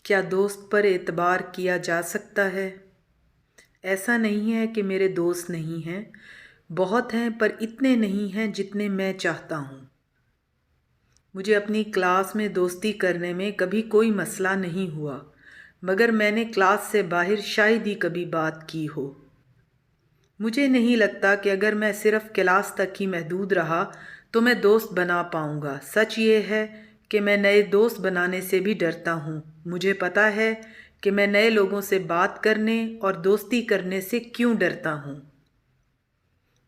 क्या दोस्त पर एतबार किया जा सकता है? ऐसा नहीं है कि मेरे दोस्त नहीं हैं, बहुत हैं पर इतने नहीं हैं जितने मैं चाहता हूँ। मुझे अपनी क्लास में दोस्ती करने में कभी कोई मसला नहीं हुआ, मगर मैंने क्लास से बाहर शायद ही कभी बात की हो। मुझे नहीं लगता कि अगर मैं सिर्फ क्लास तक ही महदूद रहा तो मैं दोस्त बना पाऊँगा। सच ये है कि मैं नए दोस्त बनाने से भी डरता हूँ। मुझे पता है कि मैं नए लोगों से बात करने और दोस्ती करने से क्यों डरता हूँ।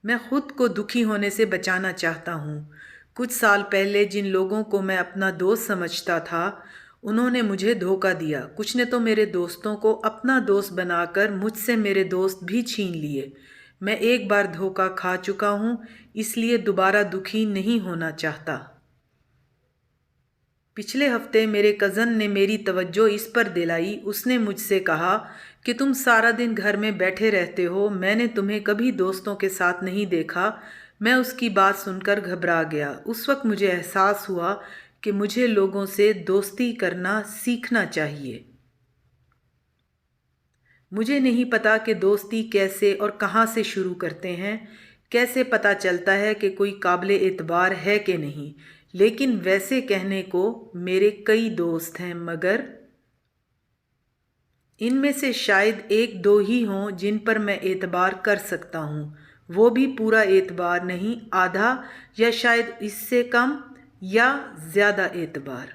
मैं खुद को दुखी होने से बचाना चाहता हूँ। कुछ साल पहले जिन लोगों को मैं अपना दोस्त समझता था, उन्होंने मुझे धोखा दिया। कुछ ने तो मेरे दोस्तों को अपना दोस्त बनाकर मुझसे मेरे दोस्त भी छीन लिए। मैं एक बार धोखा खा चुका हूँ, इसलिए दोबारा दुखी नहीं होना चाहता। पिछले हफ्ते मेरे कज़न ने मेरी तवज्जो इस पर दिलाई। उसने मुझसे कहा कि तुम सारा दिन घर में बैठे रहते हो, मैंने तुम्हें कभी दोस्तों के साथ नहीं देखा। मैं उसकी बात सुनकर घबरा गया। उस वक्त मुझे एहसास हुआ कि मुझे लोगों से दोस्ती करना सीखना चाहिए। मुझे नहीं पता कि दोस्ती कैसे और कहाँ से शुरू करते हैं। कैसे पता चलता है कि कोई काबिल एतबार है कि नहीं। लेकिन वैसे कहने को मेरे कई दोस्त हैं, मगर इनमें से शायद एक दो ही हों जिन पर मैं एतबार कर सकता हूँ। वो भी पूरा एतबार नहीं, आधा या शायद इससे कम या ज़्यादा एतबार।